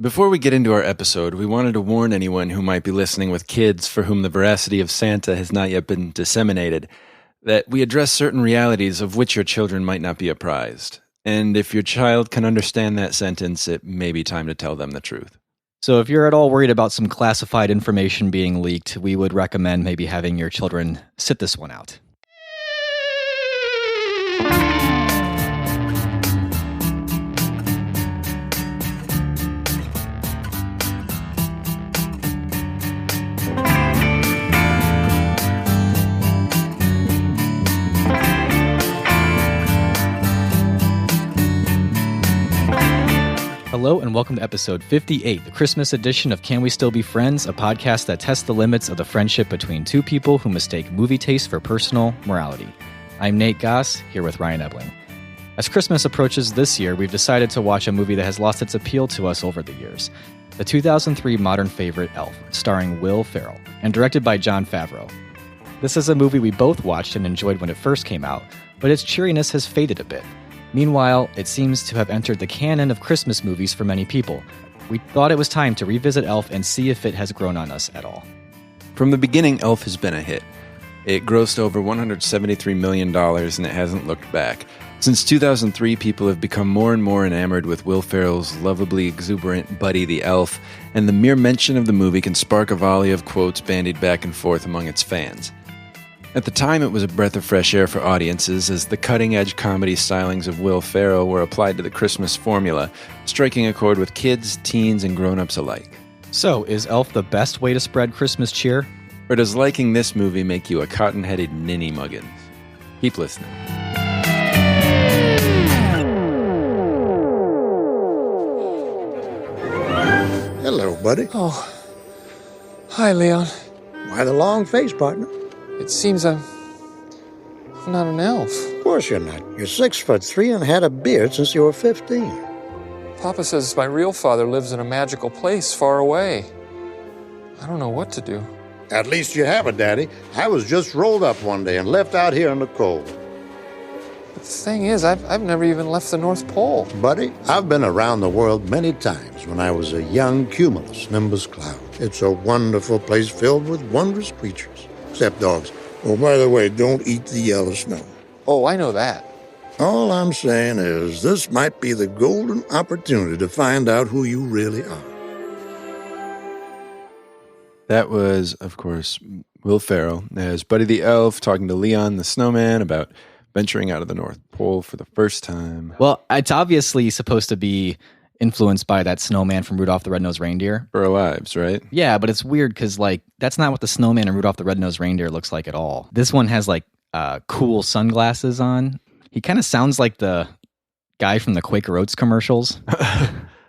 Before we get into our episode, we wanted to warn anyone who might be listening with kids for whom the veracity of Santa has not yet been disseminated, that we address certain realities of which your children might not be apprised. And if your child can understand that sentence, it may be time to tell them the truth. So if you're at all worried about some classified information being leaked, we would recommend maybe having your children sit this one out. Hello and welcome to episode 58, the Christmas edition of Can We Still Be Friends, a podcast that tests the limits of the friendship between two people who mistake movie taste for personal morality. I'm Nate Goss, here with Ryan Ebling. As Christmas approaches this year, we've decided to watch a movie that has lost its appeal to us over the years. The 2003 modern favorite, Elf, starring Will Farrell, and directed by Jon Favreau. This is a movie we both watched and enjoyed when it first came out, but its cheeriness has faded a bit. Meanwhile, it seems to have entered the canon of Christmas movies for many people. We thought it was time to revisit Elf and see if it has grown on us at all. From the beginning, Elf has been a hit. It grossed over $173 million and it hasn't looked back. Since 2003, people have become more and more enamored with Will Ferrell's lovably exuberant buddy the elf, and the mere mention of the movie can spark a volley of quotes bandied back and forth among its fans. At the time, it was a breath of fresh air for audiences as the cutting-edge comedy stylings of Will Farrell were applied to the Christmas formula, striking a chord with kids, teens, and grown-ups alike. So, is Elf the best way to spread Christmas cheer? Or does liking this movie make you a cotton-headed ninny muggins? Keep listening. Hello, buddy. Oh. Hi, Leon. Why the long face, partner? It seems I'm not an elf. Of course you're not. You're 6'3" and had a beard since you were 15. Papa says my real father lives in a magical place far away. I don't know what to do. At least you have a daddy. I was just rolled up one day and left out here in the cold. But the thing is, I've never even left the North Pole. Buddy, I've been around the world many times when I was a young cumulus nimbus cloud. It's a wonderful place filled with wondrous creatures. Except dogs. Oh, by the way, don't eat the yellow snow. Oh, I know that. All I'm saying is this might be the golden opportunity to find out who you really are. That was, of course, Will Ferrell as Buddy the Elf talking to Leon the Snowman about venturing out of the North Pole for the first time. Well, it's obviously supposed to be influenced by that snowman from Rudolph the Red-Nosed Reindeer. For our lives, right? Yeah, but it's weird because, that's not what the snowman in Rudolph the Red-Nosed Reindeer looks like at all. This one has, cool sunglasses on. He kind of sounds like the guy from the Quaker Oats commercials.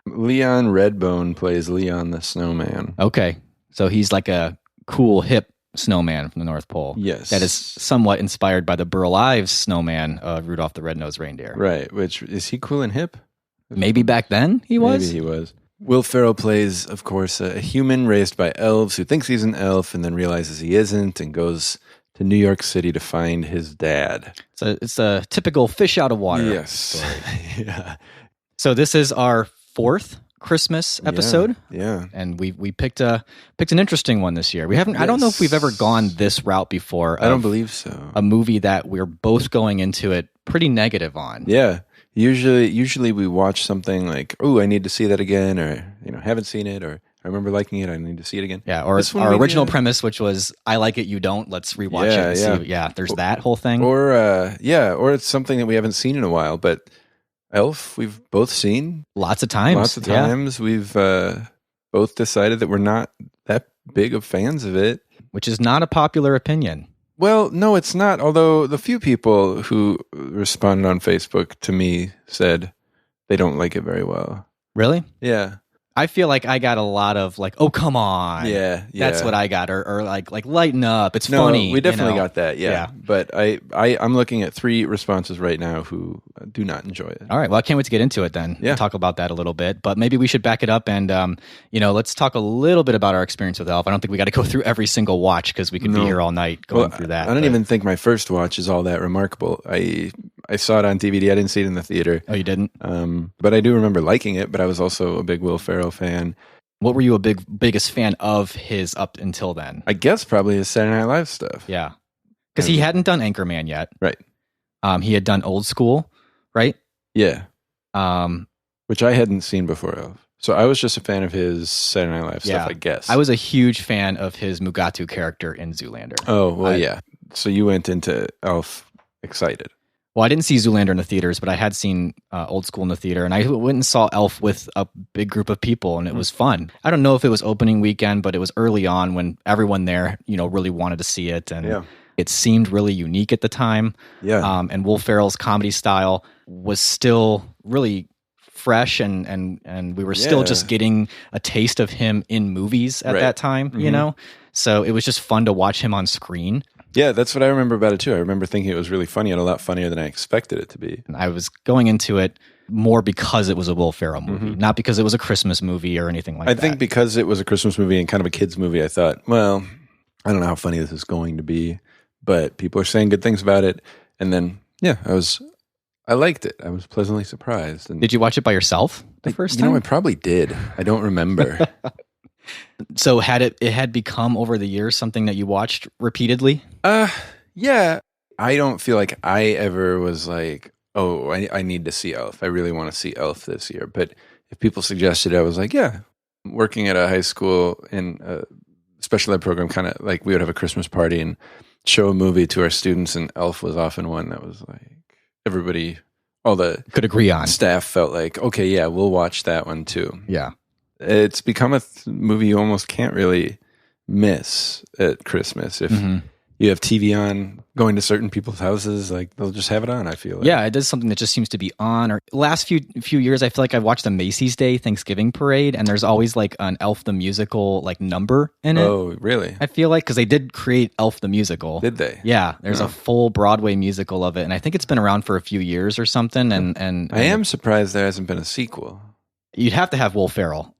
Leon Redbone plays Leon the Snowman. Okay, so he's like a cool, hip snowman from the North Pole. Yes. That is somewhat inspired by the Burl Ives snowman of Rudolph the Red-Nosed Reindeer. Right, which, is he cool and hip? Maybe back then he was? Maybe he was. Will Ferrell plays, of course, a human raised by elves who thinks he's an elf and then realizes he isn't and goes to New York City to find his dad. It's a typical fish out of water. Yes. Yeah. So this is our fourth Christmas episode. Yeah. And we picked an interesting one this year. We haven't. Yes. I don't know if we've ever gone this route before. I don't believe so. A movie that we're both going into it pretty negative on. Yeah. Usually we watch something like, oh, I need to see that again, or haven't seen it, or I remember liking it, I need to see it again. Yeah, or our original premise, which was I like it, you don't. Let's rewatch it. And see. Yeah, there's that whole thing. Or it's something that we haven't seen in a while. But Elf, we've both seen lots of times. Yeah. We've both decided that we're not that big of fans of it, which is not a popular opinion. Well, no, it's not. Although the few people who responded on Facebook to me said they don't like it very well. Really? Yeah. I feel like I got a lot of oh, come on. Yeah. That's what I got. Or lighten up. It's funny. We definitely got that. Yeah. But I'm looking at 3 responses right now who do not enjoy it. All right. Well, I can't wait to get into it then. Yeah. We'll talk about that a little bit. But maybe we should back it up and, let's talk a little bit about our experience with Elf. I don't think we got to go through every single watch because we could be here all night going through that. I don't even think my first watch is all that remarkable. I I saw it on DVD. I didn't see it in the theater. Oh, you didn't? But I do remember liking it, but I was also a big Will Farrell fan. What were you biggest fan of his up until then? I guess probably his Saturday Night Live stuff. Yeah. Because he hadn't done Anchorman yet. Right. He had done Old School, right? Yeah. Which I hadn't seen before of. So I was just a fan of his Saturday Night Live stuff, I guess. I was a huge fan of his Mugatu character in Zoolander. Oh, well, yeah. So you went into Elf excited. Well, I didn't see Zoolander in the theaters, but I had seen Old School in the theater, and I went and saw Elf with a big group of people, and it was fun. I don't know if it was opening weekend, but it was early on when everyone there, really wanted to see it, and it seemed really unique at the time. Yeah. And Will Ferrell's comedy style was still really fresh, and we were still just getting a taste of him in movies at that time, So it was just fun to watch him on screen. Yeah, that's what I remember about it too. I remember thinking it was really funny and a lot funnier than I expected it to be. And I was going into it more because it was a Will Ferrell movie, not because it was a Christmas movie or anything like that. I think because it was a Christmas movie and kind of a kid's movie, I thought, well, I don't know how funny this is going to be, but people are saying good things about it. And then, I liked it. I was pleasantly surprised. And did you watch it by yourself the first time? I probably did. I don't remember. So it had become over the years something that you watched repeatedly? Yeah. I don't feel like I ever was like, oh, I need to see Elf. I really want to see Elf this year. But if people suggested it, I was like, yeah. Working at a high school in a special ed program, kind of like we would have a Christmas party and show a movie to our students, and Elf was often one that was like everybody, all the could agree on. Staff felt like, okay, yeah, we'll watch that one too. Yeah. It's become a movie you almost can't really miss at Christmas. If you have TV on, going to certain people's houses, like they'll just have it on, I feel like. Yeah, it does something that just seems to be on. Or last few years, I feel like I've watched the Macy's Day Thanksgiving Parade, and there's always like an Elf the Musical like number in it. Oh, really? I feel like because they did create Elf the Musical. Did they? Yeah, there's a full Broadway musical of it, and I think it's been around for a few years or something. And I am surprised there hasn't been a sequel. You'd have to have Will Ferrell.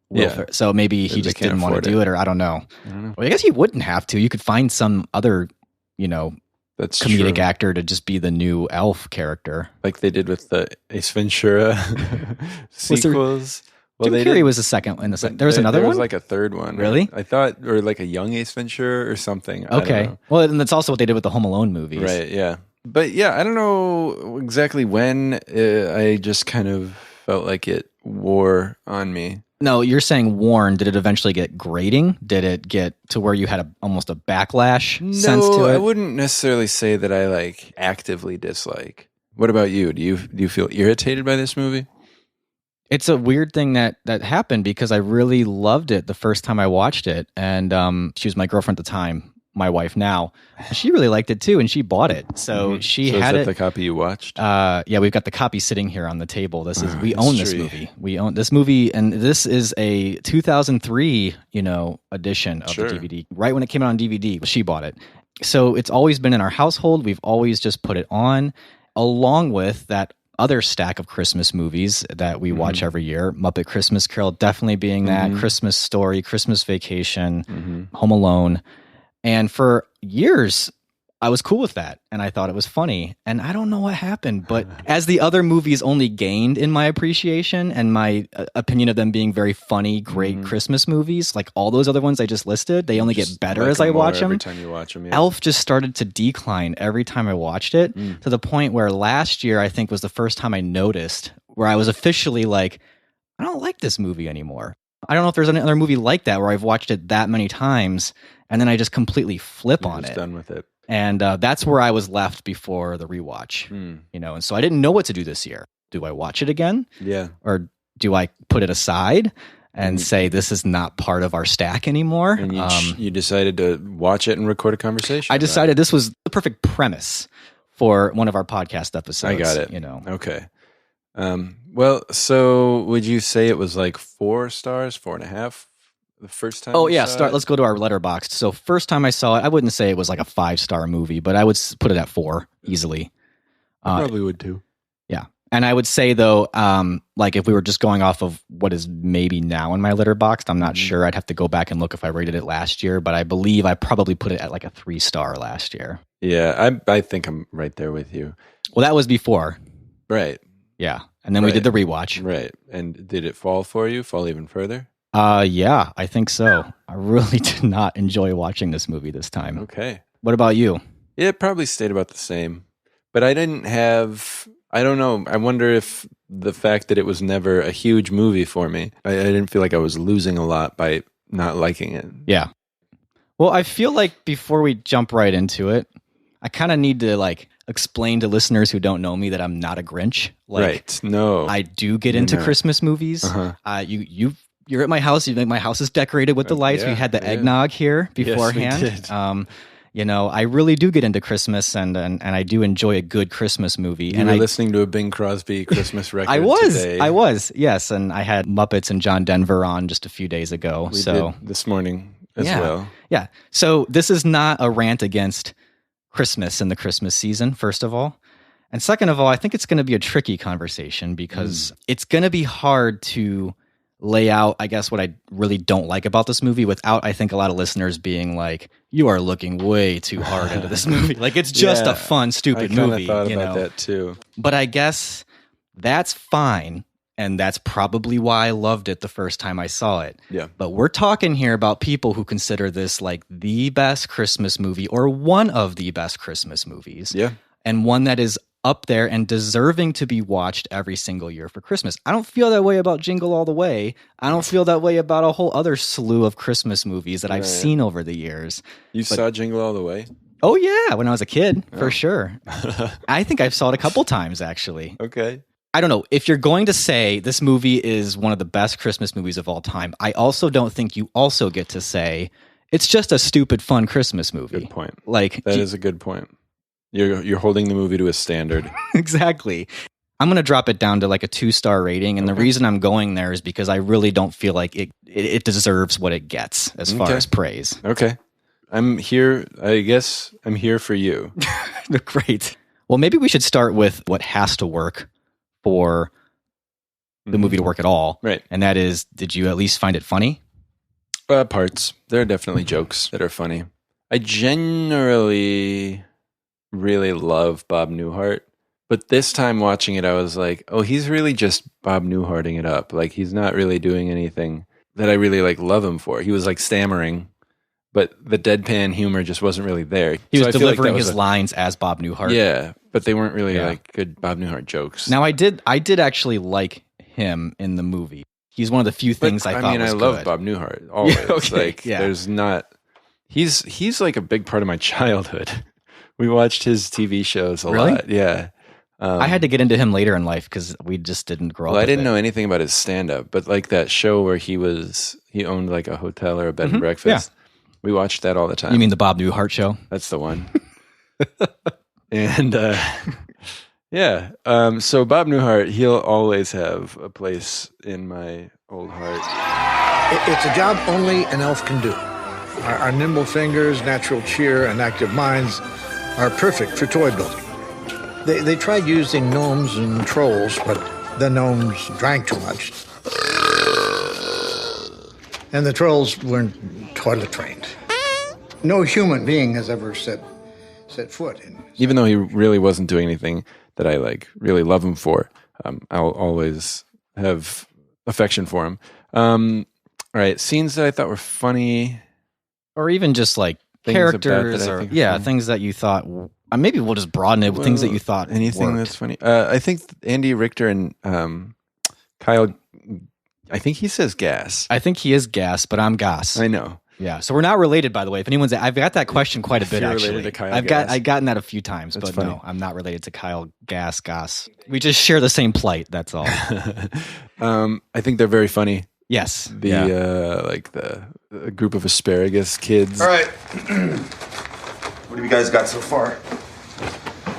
So maybe he just didn't want to do it, or I don't know. Well, I guess he wouldn't have to. You could find some other, that's comedic true. actor to just be the new Elf character, like they did with the Ace Ventura sequels. Jim Carrey was the second. There was another one. There was like a third one. Really? I thought, or like a young Ace Ventura or something. Okay. Well, and that's also what they did with the Home Alone movies. Right. Yeah. But yeah, I don't know exactly when. I just kind of felt like it wore on me. No, you're saying worn. Did it eventually get grating? Did it get to where you had almost a backlash sense to it? No, I wouldn't necessarily say that I like actively dislike. What about you? Do you feel irritated by this movie? It's a weird thing that happened because I really loved it the first time I watched it, and she was my girlfriend at the time, my wife now. She really liked it too, and she bought it. So she had is that it. The copy you watched? Yeah, we've got the copy sitting here on the table. We own this movie. We own this movie, and this is a 2003, edition of the DVD. Right when it came out on DVD, she bought it. So it's always been in our household. We've always just put it on, along with that other stack of Christmas movies that we watch every year. Muppet Christmas Carol definitely being that, Christmas Story, Christmas Vacation, Home Alone. And for years, I was cool with that, and I thought it was funny. And I don't know what happened, but as the other movies only gained in my appreciation and my opinion of them being very funny, great Christmas movies, like all those other ones I just listed, they only get better as I watch them. Every time you watch them, yeah. Elf just started to decline every time I watched it, to the point where last year, I think, was the first time I noticed where I was officially like, I don't like this movie anymore. I don't know if there's another movie like that where I've watched it that many times, and then I just completely flip on it. Done with it. And that's where I was left before the rewatch, and so I didn't know what to do this year. Do I watch it again? Yeah. Or do I put it aside and say this is not part of our stack anymore? And you decided to watch it and record a conversation. I decided this was the perfect premise for one of our podcast episodes. I got it. Okay. Well, so would you say it was like 4 stars, 4.5? The first time? Oh, yeah. Let's go to our letterboxd. So first time I saw it, I wouldn't say it was like a 5-star movie, but I would put it at 4 easily. I probably would too. Yeah. And I would say though, like if we were just going off of what is maybe now in my letterboxd, I'm not sure. I'd have to go back and look if I rated it last year, but I believe I probably put it at like a 3-star last year. Yeah, I think I'm right there with you. Well, that was before. Right. Yeah. And then we did the rewatch. Right. And did it fall for you? Fall even further? Yeah, I think so. I really did not enjoy watching this movie this time. Okay. What about you? It probably stayed about the same. But I didn't have, I don't know. I wonder if the fact that it was never a huge movie for me, I didn't feel like I was losing a lot by not liking it. Yeah. Well, I feel like before we jump right into it, I kind of need to like explain to listeners who don't know me that I'm not a Grinch. Like, right. No. I do get into Christmas movies. You're at my house. My house is decorated with the lights. We had the eggnog here beforehand. Yes, we did. I really do get into Christmas, and I do enjoy a good Christmas movie. You were listening to a Bing Crosby Christmas record today. I was, yes. And I had Muppets and John Denver on just a few days ago. We did this morning as well. Yeah. So this is not a rant against Christmas and the Christmas season, first of all. And second of all, I think it's going to be a tricky conversation because it's going to be hard to lay out, I guess, what I really don't like about this movie without, I think, a lot of listeners being like, you are looking way too hard into this movie. Like, it's just a fun, stupid movie. I thought about that too. But I guess that's fine. And that's probably why I loved it the first time I saw it. Yeah. But we're talking here about people who consider this like the best Christmas movie or one of the best Christmas movies. Yeah. And one that is up there and deserving to be watched every single year for Christmas. I don't feel that way about Jingle All the Way. I don't feel that way about a whole other slew of Christmas movies that I've seen over the years. You saw Jingle All the Way? Oh, yeah. When I was a kid, for sure. I think I've saw it a couple times, actually. Okay. I don't know. If you're going to say this movie is one of the best Christmas movies of all time, I also don't think you also get to say it's just a stupid, fun Christmas movie. Good point. Like, that is a good point. You're holding the movie to a standard. Exactly. I'm going to drop it down to like a 2-star rating. And the reason I'm going there is because I really don't feel like it deserves what it gets as far as praise. Okay. I'm here. I guess I'm here for you. Great. Well, maybe we should start with what has to work for the movie to work at all. Right. And that is, did you at least find it funny? Parts. There are definitely jokes that are funny. I generally really love Bob Newhart, but this time watching it, I was like, oh, he's really just Bob Newharting it up. Like, he's not really doing anything that I really like love him for. He was like stammering, but the deadpan humor just wasn't really there. He was delivering his lines as Bob Newhart. Yeah, but they weren't really like good Bob Newhart jokes. Now, I did actually like him in the movie. He's one of the few things I thought was good. I love Bob Newhart always. Yeah, there's not. He's like a big part of my childhood. We watched his TV shows a lot. Yeah. I had to get into him later in life because we just didn't grow up. Well, I didn't know anything about his stand-up, but like that show where he owned like a hotel or a bed and breakfast. Yeah. We watched that all the time. You mean the Bob Newhart show? That's the one. And yeah. So Bob Newhart, he'll always have a place in my old heart. It's a job only an elf can do. Our nimble fingers, natural cheer, and active minds are perfect for toy building. They tried using gnomes and trolls, but the gnomes drank too much. And the trolls weren't toilet trained. No human being has ever set foot in. Even though he really wasn't doing anything that I like really love him for, I'll always have affection for him. All right, scenes that I thought were funny, or even just like characters, or things that you thought. Maybe we'll just broaden it with things that you thought. Anything worked. That's funny. I think Andy Richter and Kyle. I think he says gas. I think he is gas, but I'm gas. I know. Yeah, so we're not related, by the way. If anyone's, I've got that question quite a bit. Actually, related to Kyle I've gotten that a few times, that's but funny. No, I'm not related to Kyle Goss. We just share the same plight. That's all. I think they're very funny. Yes, the group of asparagus kids. All right, what have you guys got so far?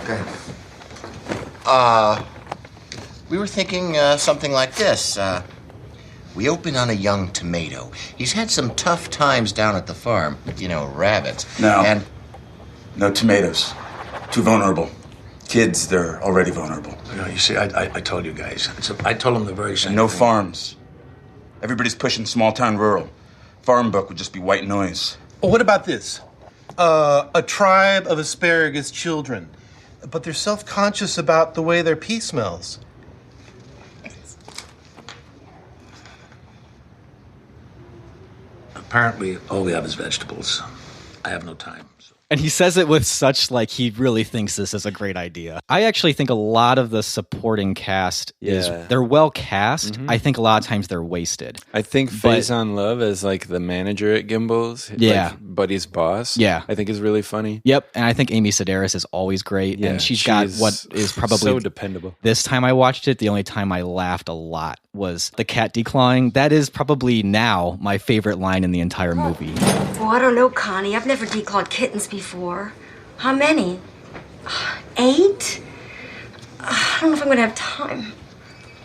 Okay. We were thinking something like this. We open on a young tomato. He's had some tough times down at the farm. You know, rabbits. No. No tomatoes. Too vulnerable. Kids, they're already vulnerable. You see, I told you guys. I told them the very same No thing. farms. Everybody's pushing small-town rural. Farm book would just be white noise. Well, what about this? A tribe of asparagus children. But they're self-conscious about the way their pee smells. Apparently, all we have is vegetables. I have no time. And he says it with such, like, he really thinks this is a great idea. I actually think a lot of the supporting cast they're well cast. Mm-hmm. I think a lot of times they're wasted. I think Faison Love as like the manager at Gimbals, like Buddy's boss, I think is really funny. Yep, and I think Amy Sedaris is always great, and she's got what is probably so dependable. This time I watched it, the only time I laughed a lot was the cat declawing. That is probably now my favorite line in the entire movie. Oh, I don't know, Connie. I've never declawed kittens before. How many? 8? I don't know if I'm going to have time.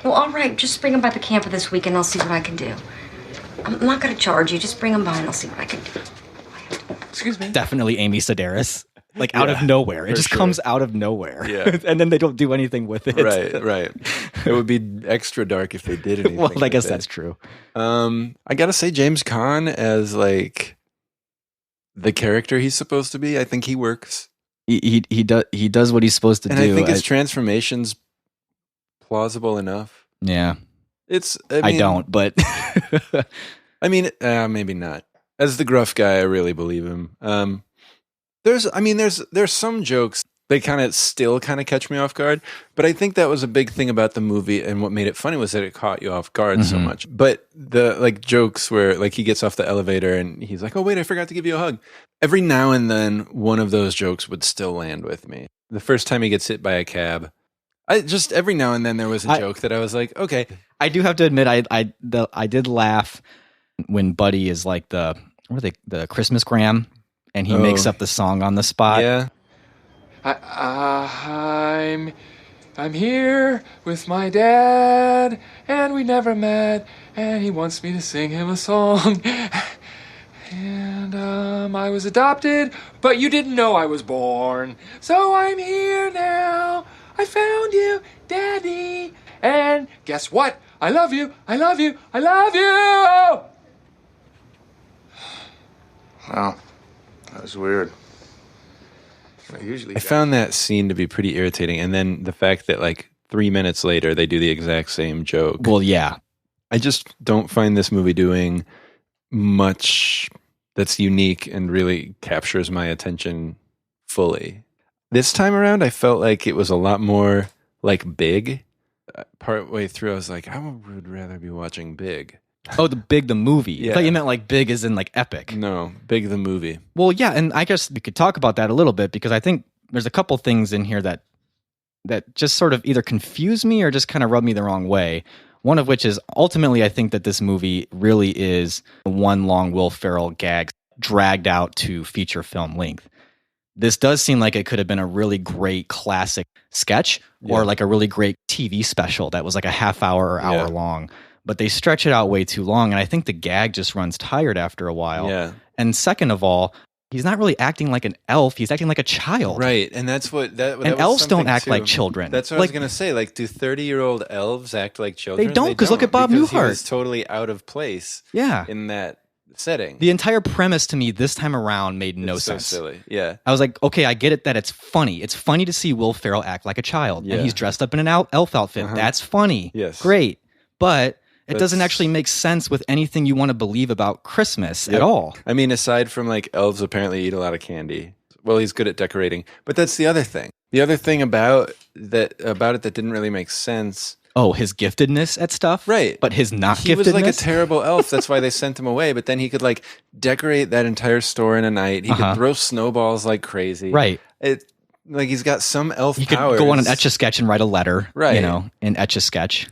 Well, all right. Just bring them by the camper this week and I'll see what I can do. I'm not going to charge you. Just bring them by and I'll see what I can do. Excuse me. Definitely Amy Sedaris. Like out of nowhere. It just comes out of nowhere. Yeah. And then they don't do anything with it. Right. It would be extra dark if they did anything. Well, I guess that's true. I got to say James Caan as like the character he's supposed to be, I think he works. He does what he's supposed to do. And I think his transformation's plausible enough. Yeah. I don't, but I mean, maybe not. As the gruff guy, I really believe him. There's some jokes they still catch me off guard, but I think that was a big thing about the movie, and what made it funny was that it caught you off guard so much. But the jokes where he gets off the elevator and he's like, "Oh wait, I forgot to give you a hug." Every now and then, one of those jokes would still land with me. The first time he gets hit by a cab, every now and then there was a joke that I was like, okay. I do have to admit, I did laugh when Buddy is like the Christmas gram, and he makes up the song on the spot. Yeah. I'm here with my dad, and we never met, and he wants me to sing him a song. And I was adopted, but you didn't know I was born. So I'm here now. I found you, Daddy. And guess what? I love you. I love you. I love you. Wow. That was weird. I found that scene to be pretty irritating, and then the fact that 3 minutes later they do the exact same joke. Well, yeah. I just don't find this movie doing much that's unique and really captures my attention fully. This time around, I felt like it was a lot more like Big. Partway through, I was like, I would rather be watching Big. Oh, the Big the movie. Yeah. I thought you meant like Big as in like epic. No, Big the movie. Well, yeah, and I guess we could talk about that a little bit, because I think there's a couple things in here that just sort of either confuse me or just kind of rub me the wrong way. One of which is, ultimately, I think that this movie really is one long Will Ferrell gag dragged out to feature film length. This does seem like it could have been a really great classic sketch or like a really great TV special that was like a half hour or hour long. But they stretch it out way too long, and I think the gag just runs tired after a while. Yeah. And second of all, he's not really acting like an elf; he's acting like a child. Right, and that's what that. And elves don't act like children. That's what I was gonna say. Do 30-year-old elves act like children? They don't, because look at Bob Newhart. He was totally out of place. Yeah. In that setting. The entire premise to me this time around made no sense. So silly. Yeah. I was like, okay, I get it that it's funny. It's funny to see Will Ferrell act like a child, and he's dressed up in an elf outfit. That's funny. Yes. Great, but it doesn't actually make sense with anything you want to believe about Christmas at all. I mean, aside from elves apparently eat a lot of candy. Well, he's good at decorating, but that's the other thing. The other thing about it that didn't really make sense. Oh, his giftedness at stuff? Right. But his not giftedness? He was like a terrible elf. That's why they sent him away. But then he could decorate that entire store in a night. He could throw snowballs like crazy. Right. He's got some elf powers. He could go on an Etch-a-Sketch and write a letter. Right. In Etch-a-Sketch.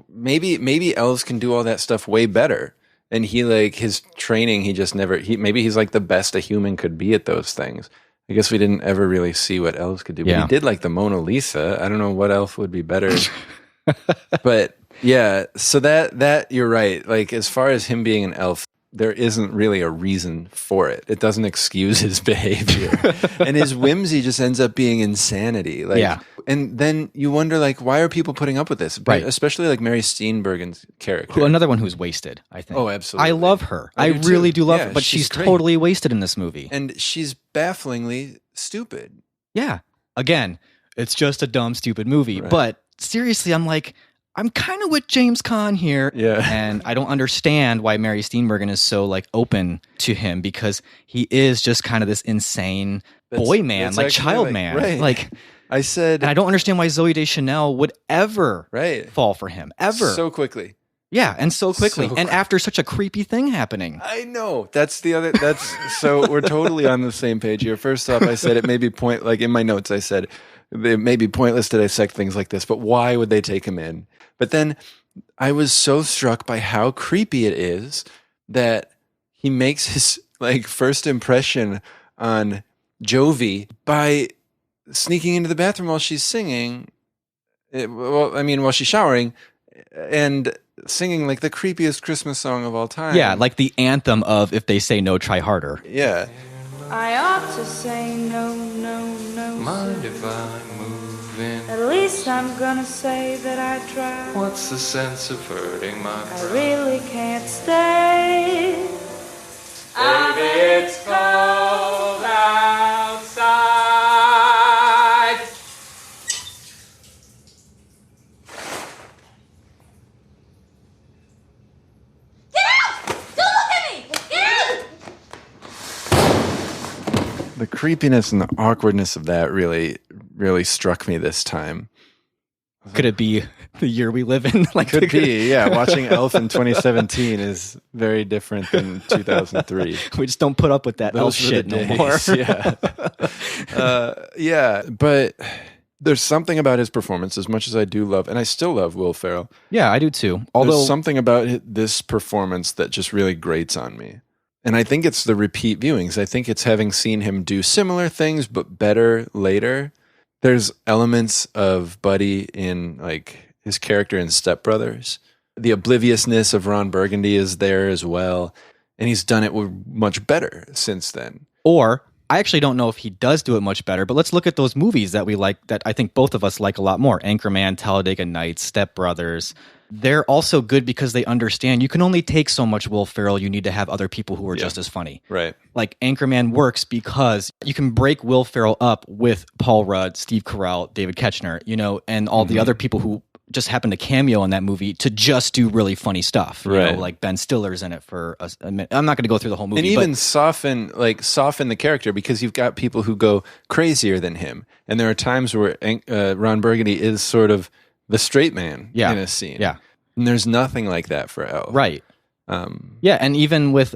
Maybe elves can do all that stuff way better. And he his training, he just never, maybe he's the best a human could be at those things. I guess we didn't ever really see what elves could do. But he did the Mona Lisa. I don't know what elf would be better. But yeah, so that you're right. As far as him being an elf, there isn't really a reason for it. It doesn't excuse his behavior. And his whimsy just ends up being insanity. And then you wonder, why are people putting up with this? Right. Especially Mary Steenburgen's character. Another one who's wasted, I think. Oh, absolutely. I love her. I really do love her, but she's totally wasted in this movie. And she's bafflingly stupid. Yeah. Again, it's just a dumb, stupid movie. Right. But seriously, I'm like, I'm kind of with James Caan here. Yeah. And I don't understand why Mary Steenburgen is so like open to him, because he is just kind of this insane boy man, like child man. Right. Like I said, and I don't understand why Zooey Deschanel would ever fall for him, ever. So quickly. Yeah, and so quickly. And after such a creepy thing happening. I know. That's so we're totally on the same page here. First off, I said it may be like in my notes I said it may be pointless to dissect things like this, but why would they take him in? But then I was so struck by how creepy it is that he makes his like first impression on Jovi by sneaking into the bathroom while she's singing. While she's showering and singing like the creepiest Christmas song of all time. Yeah, like the anthem of If They Say No, Try Harder. Yeah. I ought to say no, no, no. Mind if I'm moving? At least I'm gonna say that I tried. What's the sense of hurting my pride? I really can't stay. Baby, it's cold outside. The creepiness and the awkwardness of that really, really struck me this time. Could it be the year we live in? Like, could be, yeah. Watching Elf in 2017 is very different than 2003. We just don't put up with that Elf shit no more. Yeah. But there's something about his performance, as much as I do love, and I still love Will Ferrell. Yeah, I do too. Although there's something about this performance that just really grates on me. And I think it's the repeat viewings. I think it's having seen him do similar things, but better later. There's elements of Buddy in like his character in Step Brothers. The obliviousness of Ron Burgundy is there as well. And he's done it much better since then. Or I actually don't know if he does do it much better, but let's look at those movies that we like, that I think both of us like a lot more. Anchorman, Talladega Nights, Step Brothers. They're also good because they understand you can only take so much Will Ferrell. You need to have other people who are just as funny. Right. Like Anchorman works because you can break Will Ferrell up with Paul Rudd, Steve Carell, David Koechner, and all the other people who just happen to cameo in that movie to just do really funny stuff. You know, like Ben Stiller's in it for a minute. I'm not going to go through the whole movie. And even soften the character, because you've got people who go crazier than him. And there are times where Ron Burgundy is sort of the straight man in a scene. Yeah. And there's nothing like that for Elle. Right. Yeah, and even with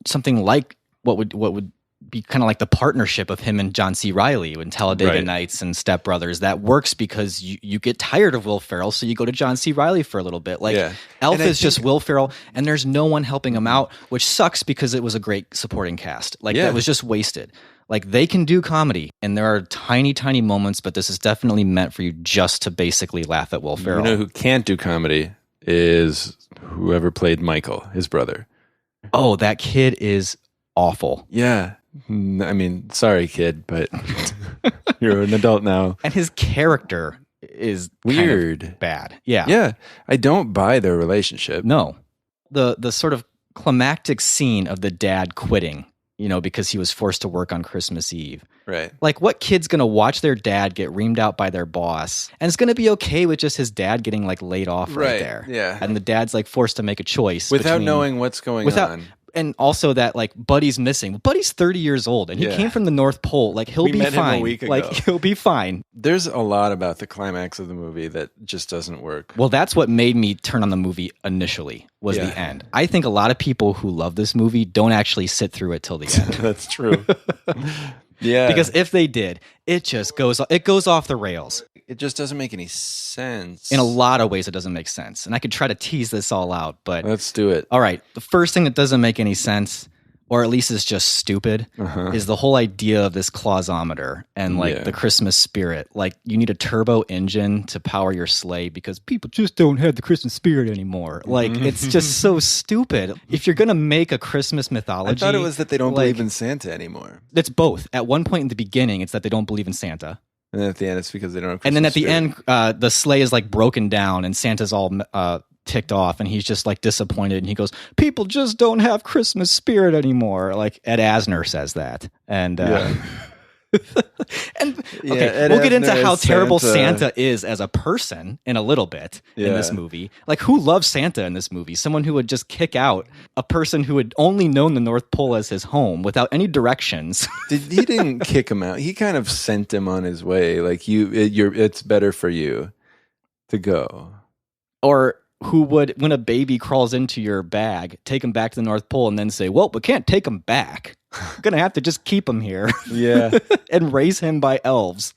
something like what would be kind of like the partnership of him and John C. Reilly in Talladega Nights and Step Brothers, that works because you get tired of Will Ferrell, so you go to John C. Reilly for a little bit. Like Elf is just Will Ferrell, and there's no one helping him out, which sucks because it was a great supporting cast. Like that was just wasted. Like they can do comedy, and there are tiny, tiny moments, but this is definitely meant for you just to basically laugh at Will Ferrell. You know who can't do comedy is whoever played Michael, his brother. Oh, that kid is awful. Yeah. I mean, sorry, kid, but you're an adult now. And his character is weird. Kind of bad. Yeah. Yeah. I don't buy their relationship. No. The sort of climactic scene of the dad quitting, because he was forced to work on Christmas Eve. Right. Like, what kid's going to watch their dad get reamed out by their boss and it's going to be okay with just his dad getting like laid off right there? Yeah. And the dad's like forced to make a choice without knowing what's going on. And also that like Buddy's missing. Buddy's 30 years old and he came from the North Pole. Like he'll be fine. Him a week ago. Like he'll be fine. There's a lot about the climax of the movie that just doesn't work. Well, that's what made me turn on the movie initially, was the end. I think a lot of people who love this movie don't actually sit through it till the end. That's true. Yeah. Because if they did, it just goes off the rails. It just doesn't make any sense. In a lot of ways, it doesn't make sense. And I could try to tease this all out, but... Let's do it. All right. The first thing that doesn't make any sense, or at least is just stupid, is the whole idea of this clausometer and like the Christmas spirit. Like you need a turbo engine to power your sleigh because people just don't have the Christmas spirit anymore. Like it's just so stupid. If you're going to make a Christmas mythology... I thought it was that they don't believe in Santa anymore. It's both. At one point in the beginning, it's that they don't believe in Santa. And then at the end, it's because they don't have Christmas And then at the spirit. end, the sleigh is like broken down and Santa's all ticked off and he's just like disappointed and he goes, people just don't have Christmas spirit anymore. Like Ed Asner says that. And And Yeah, okay, Ed we'll get into Asner how as terrible Santa. Santa is as a person in a little bit in this Yeah. movie. Like, who loves Santa in this movie? Someone who would just kick out a person who had only known the North Pole as his home without any directions. He didn't kick him out. He kind of sent him on his way. Like it's better for you to go. Or who would, when a baby crawls into your bag, take him back to the North Pole and then say, well, we can't take him back. We're going to have to just keep him here. Yeah. And raise him by elves.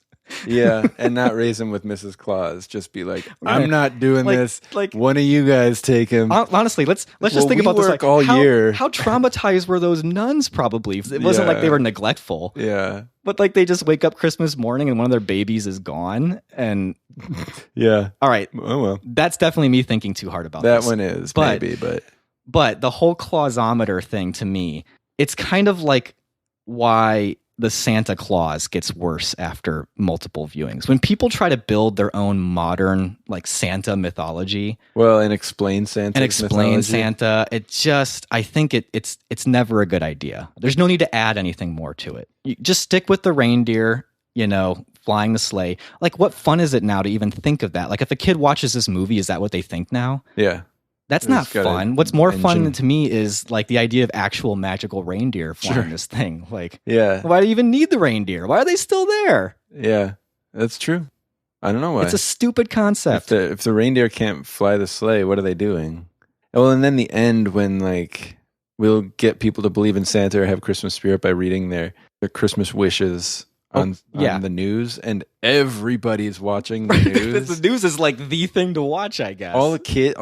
Yeah, and not raise him with Mrs. Claus. Just be like, I'm not doing Like- this. like- One of you guys take him. Honestly, let's Well, just think we about this. work Like, all year. How traumatized were those nuns? Probably it wasn't like they Yeah. were neglectful, Yeah, but like they just wake up Christmas morning and one of their babies is gone. And yeah. all right, Oh well, that's definitely me thinking too hard about that this. one is But- maybe, But the whole clausometer thing, to me, it's kind of like why the Santa Claus gets worse after multiple viewings. When people try to build their own modern like Santa mythology well, and explain Santa and explain Santa, I think it's never a good idea. There's no need to add anything more to it. You just stick with the reindeer, flying the sleigh. Like, what fun is it now to even think of that? Like, if a kid watches this movie, is that what they think now? Yeah, That's It's not got fun. a What's more fun engine. to me is like the idea of actual magical reindeer flying this thing. Like, yeah, why do you even need the reindeer? Why are they still there? yeah. That's true. I don't know why. It's a stupid concept. If the reindeer can't fly the sleigh, what are they doing? Well, and then the end when like we'll get people to believe in Santa or have Christmas spirit by reading their Christmas wishes on the news, and everybody's watching the news. The news is like the thing to watch, I guess. all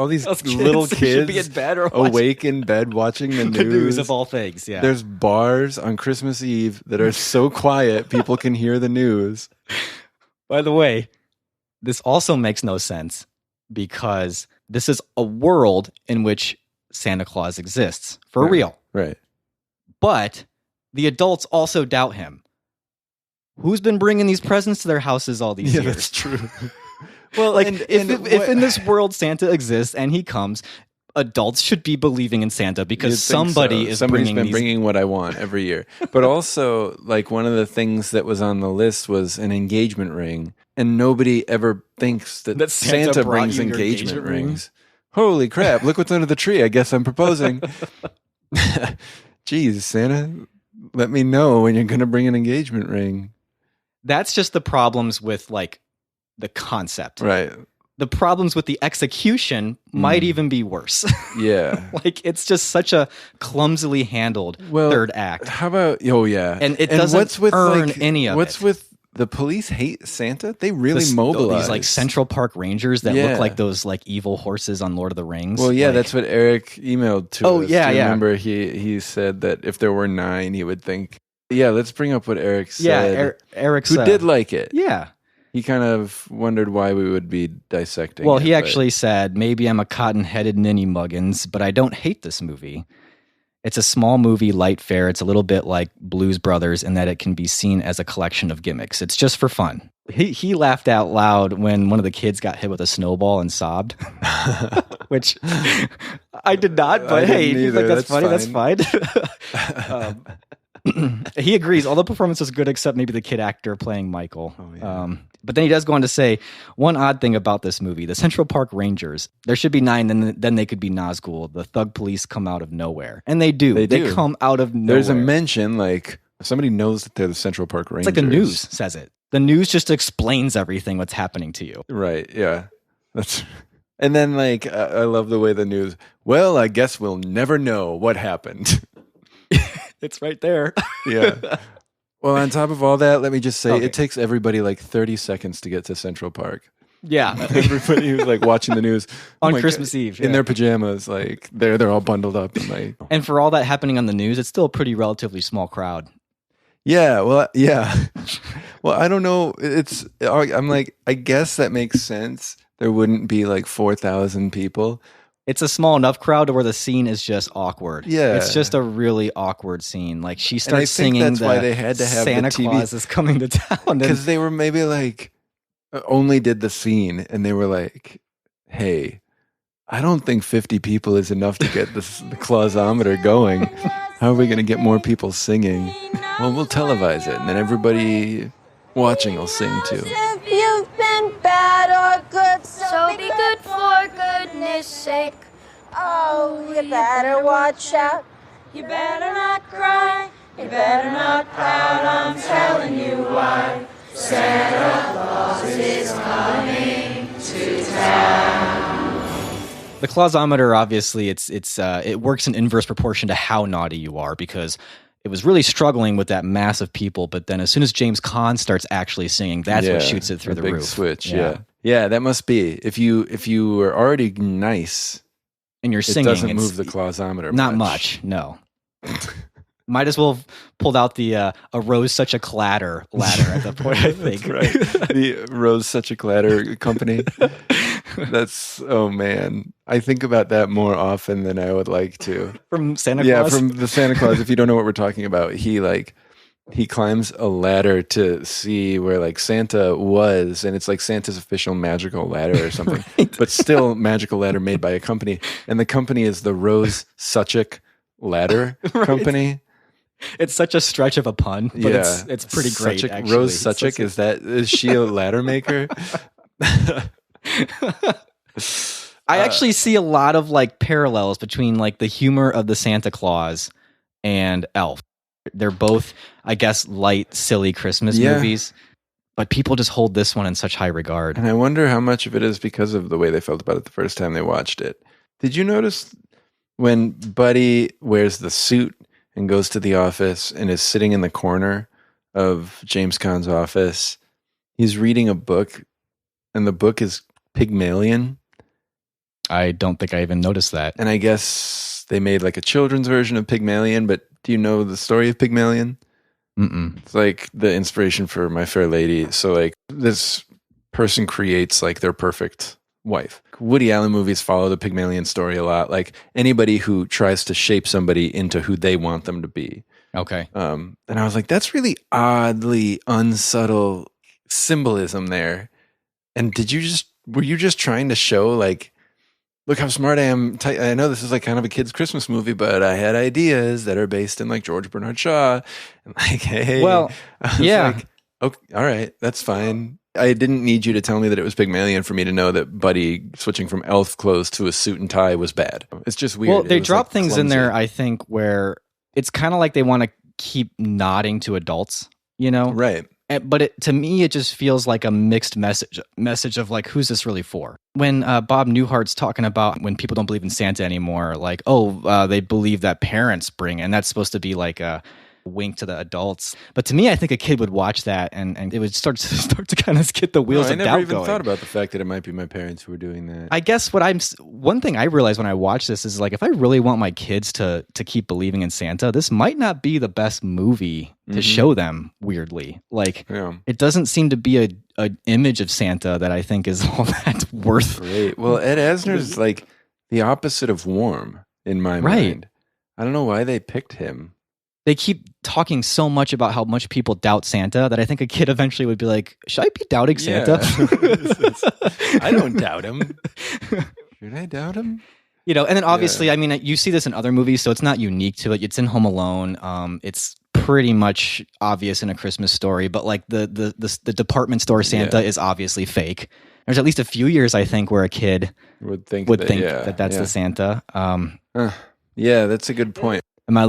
these Those little should kids be in bed or watching awake in bed watching the the news. news of all things. Yeah. There's bars on Christmas Eve that are so quiet people can hear the news. By the way, this also makes no sense because this is a world in which Santa Claus exists for Right. real. Right. But the adults also doubt him. Who's been bringing these presents to their houses all these Yeah, years? that's true. Well, like And- if and if what- in this world Santa exists and he comes, adults should be believing in Santa because You'd think somebody so. is Somebody's bringing been these. bringing what I want every year. But also, like one of the things that was on the list was an engagement ring, and nobody ever thinks that, That Santa Santa brought brings you your engagement engagement ring? rings. Holy crap! Look what's under the tree. I guess I'm proposing. Jeez, Santa, let me know when you're going to bring an engagement ring. That's just the problems with like the concept. Right? The problems with the execution might even be worse. Yeah. Like it's just such a clumsily handled third act. How about? Oh yeah, And it doesn't earn any of what's it. with the police hate Santa? They really This- mobilize these like Central Park Rangers that Yeah. look like those like evil horses on Lord of the Rings. Well, yeah, Like- that's what Eric emailed to Oh, us. yeah, Do you yeah. Remember, he said that if there were 9, he would think. Yeah, let's bring up what Eric yeah. said. Eric's who did like it? yeah. He kind of wondered why we would be dissecting. Well, it, he but- actually said, maybe I'm a cotton-headed ninny muggins, but I don't hate this movie. It's a small movie, light fare. It's a little bit like Blues Brothers in that it can be seen as a collection of gimmicks. It's just for fun. He laughed out loud when one of the kids got hit with a snowball and sobbed, which I did not, but I hey, didn't he's like, either. that's funny, that's fine. He agrees. All the performance was good except maybe the kid actor playing Michael. Oh, yeah. But then he does go on to say, one odd thing about this movie, the Central Park Rangers, there should be 9, then they could be Nazgul. The thug police come out of nowhere. And they do. They They do. come out of nowhere. There's a mention like somebody knows that they're the Central Park Rangers. It's like the news says it. The news just explains everything what's happening to you. Right? Yeah, that's. And then like I love the way the news. Well, I guess we'll never know what happened. It's right there. Yeah. Well, on top of all that, let me just say Okay. it takes everybody like 30 seconds to get to Central Park. Yeah. Everybody who's like watching the news On my Christmas God, Eve, in yeah. their pajamas, like they're all bundled up and like And for all that happening on the news, it's still a pretty relatively small crowd. yeah, well, yeah. Well, I don't know. I'm like, I guess that makes sense. There wouldn't be like 4,000 people. It's a small enough crowd to where the scene is just awkward. Yeah. It's just a really awkward scene. Like she And I starts think singing that's why they had to have the Santa TV Claus is coming to town. because they were maybe like only did the scene and they were like, hey, I don't think 50 people is enough to get the clausometer going. How are we going to get more people singing? Well, we'll televise it, and then everybody watching will sing too. If you've been bad or good, so be good for goodness sake. Oh, you better watch out. You better not cry. You better not pout. I'm telling you why. Santa Claus is coming to town. The clausometer, obviously, it works in inverse proportion to how naughty you are, because it was really struggling with that mass of people, but then as soon as James Caan starts actually singing, that's what shoots it through the big roof. Switch, yeah. That must be if you were already nice and you're singing. It doesn't move the clausometer. Not much, no. Might as well have pulled out the a rose such a clatter ladder at the point. I think right. The rose such a clatter company. That's oh man. I think about that more often than I would like to. From Santa Claus? Yeah, from the Santa Claus. If you don't know what we're talking about, he climbs a ladder to see where like Santa was, and it's like Santa's official magical ladder or something. Right. But still magical ladder made by a company. And the company is the Rose Suchek Ladder Company. It's such a stretch of a pun, but it's pretty great. Actually. Rose Suchek, is she a ladder maker? I actually see a lot of like parallels between like the humor of the Santa Claus and Elf. They're both, I guess, light, silly Christmas movies, but people just hold this one in such high regard. And I wonder how much of it is because of the way they felt about it the first time they watched it. Did you notice when Buddy wears the suit and goes to the office and is sitting in the corner of James Caan's office? He's reading a book, and the book is Pygmalion. I don't think I even noticed that. And I guess they made like a children's version of Pygmalion, but do you know the story of Pygmalion? Mm-mm. It's like the inspiration for My Fair Lady. So like this person creates like their perfect wife. Woody Allen movies follow the Pygmalion story a lot. Like anybody who tries to shape somebody into who they want them to be. Okay. And I was like, that's really oddly unsubtle symbolism there. And were you just trying to show like, look how smart I am. I know this is like kind of a kid's Christmas movie, but I had ideas that are based in like George Bernard Shaw. And like, hey. Well, yeah. Like, okay, all right, that's fine. I didn't need you to tell me that it was Pygmalion for me to know that Buddy switching from elf clothes to a suit and tie was bad. It's just weird. Well, they drop like things clumsy in there, I think, where it's kind of like they want to keep nodding to adults, you know? Right. But to me, it just feels like a mixed message of like, who's this really for? When Bob Newhart's talking about when people don't believe in Santa anymore, like, they believe that parents bring, and that's supposed to be like a wink to the adults. But to me, I think a kid would watch that and it would start to kind of get the wheels of doubt going. I never even thought about the fact that it might be my parents who were doing that. I guess one thing I realized when I watched this is like, if I really want my kids to keep believing in Santa, this might not be the best movie to show them, weirdly. Like, it doesn't seem to be an image of Santa that I think is all that worth. Great. Well, Ed Asner's like the opposite of warm in my mind. I don't know why they picked him. They keep talking so much about how much people doubt Santa that I think a kid eventually would be like, should I be doubting Santa? I don't doubt him. Should I doubt him? You know, and then obviously, I mean, you see this in other movies, so it's not unique to it. It's in Home Alone. It's pretty much obvious in A Christmas Story, but like the department store Santa is obviously fake. There's at least a few years, I think, where a kid would think that that's the Santa. Yeah, that's a good point. Am I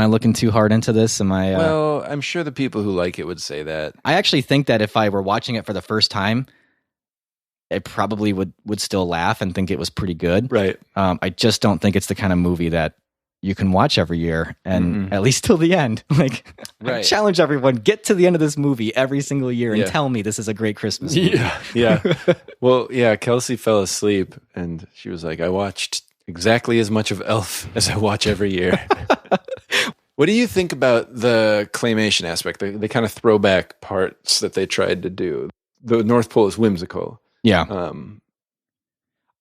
looking too hard into this? Well, I'm sure the people who like it would say that. I actually think that if I were watching it for the first time, I probably would still laugh and think it was pretty good. Right. I just don't think it's the kind of movie that you can watch every year and at least till the end. Like, I challenge everyone, get to the end of this movie every single year and tell me this is a great Christmas movie. Yeah. Well, yeah, Kelsey fell asleep and she was like, I watched exactly as much of Elf as I watch every year. What do you think about the claymation aspect, the kind of throwback parts that they tried to do? The North Pole is whimsical. Yeah.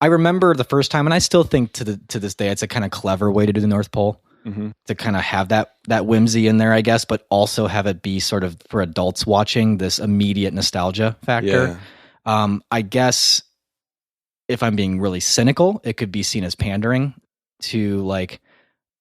I remember the first time, and I still think to this day, it's a kind of clever way to do the North Pole, to kind of have that whimsy in there, I guess, but also have it be sort of for adults watching, this immediate nostalgia factor. Yeah. I guess if I'm being really cynical, it could be seen as pandering to like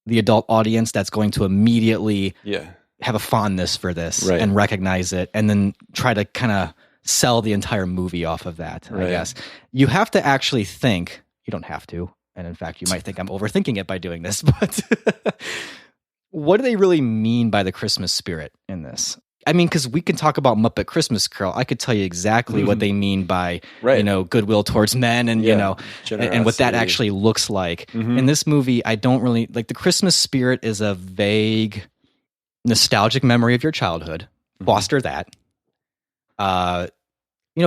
the adult audience that's going to immediately Yeah. have a fondness for this Right. and recognize it, and then try to kind of sell the entire movie off of that, I Right. guess. You have to actually think, you don't have to, and in fact, you might think I'm overthinking it by doing this, but what do they really mean by the Christmas spirit in this? I mean, because we can talk about Muppet Christmas Carol. I could tell you exactly what they mean by, Right. goodwill towards men and, and what that Generosity. actually looks like. In this movie, I don't really, the Christmas spirit is a vague, nostalgic memory of your childhood. Foster that.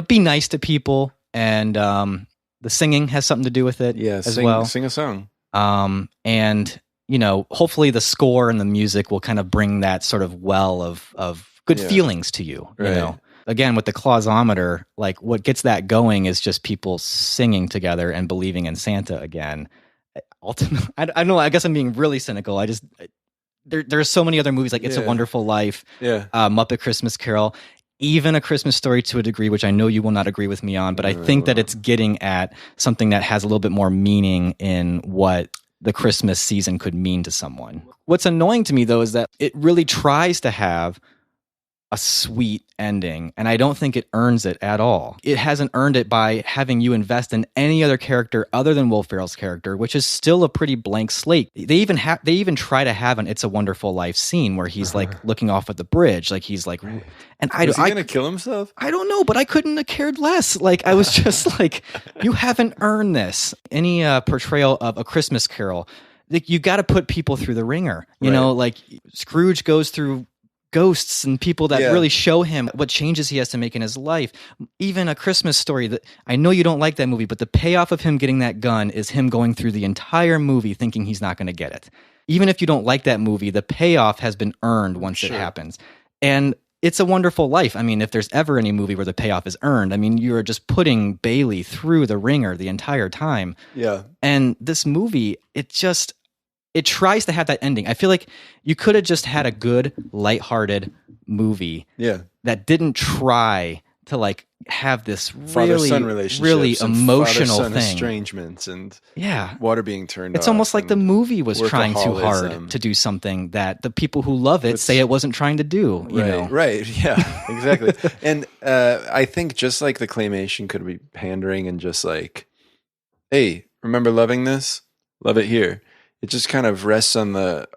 Be nice to people, and the singing has something to do with it as well. Sing a song. And hopefully the score and the music will kind of bring that sort of well of good feelings to you. Right. Again, with the clausometer, what gets that going is just people singing together and believing in Santa again. Ultimately, I don't know. I guess I'm being really cynical. There's so many other movies like It's a Wonderful Life, Muppet Christmas Carol, even A Christmas Story to a degree, which I know you will not agree with me on, but I think that it's getting at something that has a little bit more meaning in what the Christmas season could mean to someone. What's annoying to me, though, is that it really tries to have a sweet ending, and I don't think it earns it at all. It hasn't earned it by having you invest in any other character other than Will Ferrell's character, which is still a pretty blank slate. They even try to have an It's a Wonderful Life scene where he's looking off at the bridge, he's like, and Is he gonna kill himself? I don't know, but I couldn't have cared less. I was just like, you haven't earned this. Any portrayal of A Christmas Carol, you got to put people through the ringer. Scrooge goes through ghosts and people that really show him what changes he has to make in his life. Even A Christmas Story, that I know you don't like that movie, but the payoff of him getting that gun is him going through the entire movie thinking he's not going to get it. Even if you don't like that movie, the payoff has been earned once it happens. And It's a Wonderful Life. I mean, if there's ever any movie where the payoff is earned, I mean, you're just putting Bailey through the ringer the entire time. Yeah. And this movie, it tries to have that ending. I feel like you could have just had a good, lighthearted movie that didn't try to have this Father-son relationships, really and emotional father-son thing. estrangements, and water being turned off. It's almost like the movie was trying too hard workaholism. to do something that the people who love it say it wasn't trying to do. Right, yeah, exactly. And I think just like the claymation could be pandering and just hey, remember loving this? Love it here. It just kind of rests on the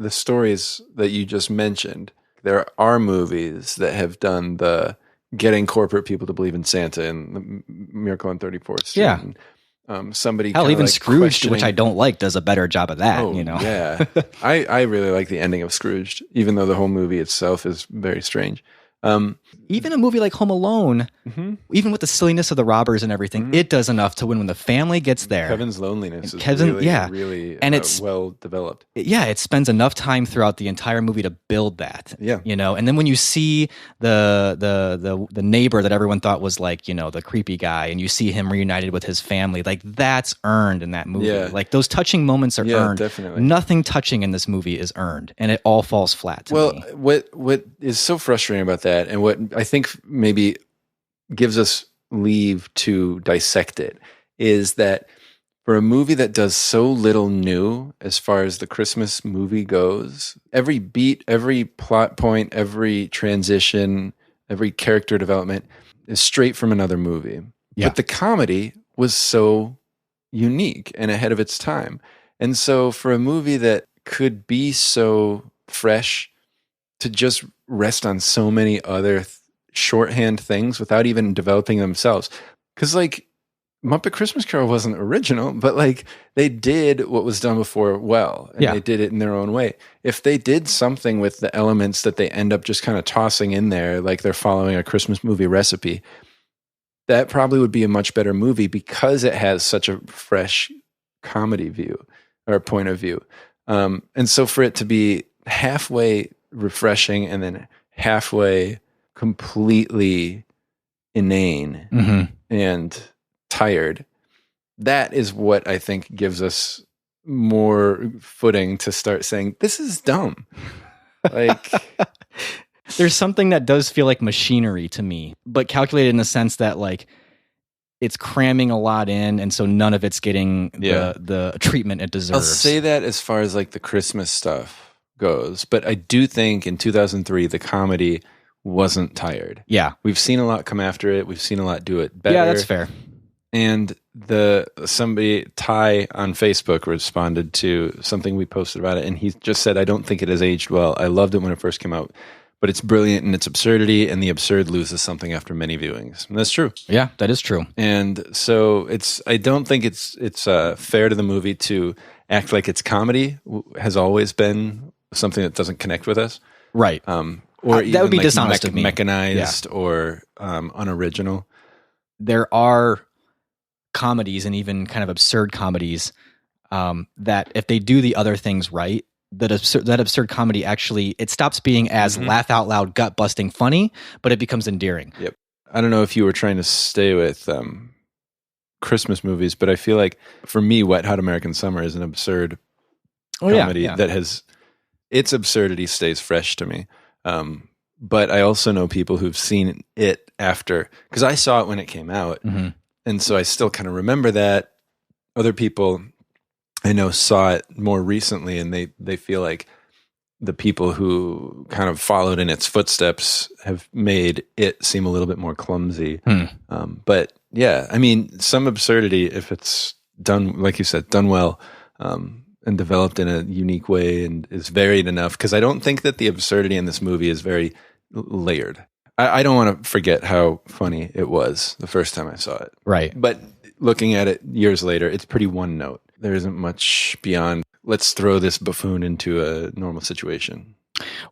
stories that you just mentioned. There are movies that have done the getting corporate people to believe in Santa and the Miracle on 34th Street. Yeah. And, somebody Hell, even Scrooge, questioning- which I don't like, does a better job of that. Yeah. I really like the ending of Scrooged, even though the whole movie itself is very strange. Even a movie like Home Alone, even with the silliness of the robbers and everything, it does enough to when the family gets there. Kevin's loneliness is really and it's well developed. Yeah, it spends enough time throughout the entire movie to build that. Yeah. And then when you see the neighbor that everyone thought was the creepy guy, and you see him reunited with his family, that's earned in that movie. Yeah. Those touching moments are earned. Definitely. Nothing touching in this movie is earned, and it all falls flat to me. What is so frustrating about that, and what I think maybe gives us leave to dissect it, is that for a movie that does so little new as far as the Christmas movie goes, every beat, every plot point, every transition, every character development is straight from another movie. Yeah. But the comedy was so unique and ahead of its time. And so for a movie that could be so fresh, to just rest on so many other shorthand things without even developing themselves. Because Muppet Christmas Carol wasn't original, but they did what was done before well, and they did it in their own way. If they did something with the elements that they end up just kind of tossing in there, like they're following a Christmas movie recipe, that probably would be a much better movie because it has such a fresh comedy view or point of view. And so for it to be halfway refreshing and then halfway completely inane and tired, that is what I think gives us more footing to start saying this is dumb. There's something that does feel like machinery to me, but calculated in the sense that it's cramming a lot in, and so none of it's getting the treatment it deserves. I'll say that as far as like the Christmas stuff goes, but I do think in 2003 the comedy wasn't tired. Yeah. We've seen a lot come after it. We've seen a lot do it better. Yeah, that's fair. And Ty on Facebook responded to something we posted about it, and he just said, I don't think it has aged well. I loved it when it first came out, but it's brilliant in its absurdity, and the absurd loses something after many viewings. And that's true. Yeah, that is true. And so I don't think it's fair to the movie to act like its comedy has always been something that doesn't connect with us. Right. Or that would be dishonest of me. Mechanized or unoriginal. There are comedies and even kind of absurd comedies that if they do the other things right, that absurd comedy actually, it stops being as laugh out loud, gut busting funny, but it becomes endearing. Yep. I don't know if you were trying to stay with Christmas movies, but I feel like for me, Wet Hot American Summer is an absurd comedy that has, its absurdity stays fresh to me. But I also know people who've seen it after, because I saw it when it came out. Mm-hmm. And so I still kind of remember that. Other people I know saw it more recently, and they feel like the people who kind of followed in its footsteps have made it seem a little bit more clumsy. But yeah, I mean, some absurdity, if it's done, like you said, done well, and developed in a unique way and is varied enough, because I don't think that the absurdity in this movie is very layered. I don't want to forget how funny it was the first time I saw it. Right. But looking at it years later, it's pretty one note. There isn't much beyond, let's throw this buffoon into a normal situation.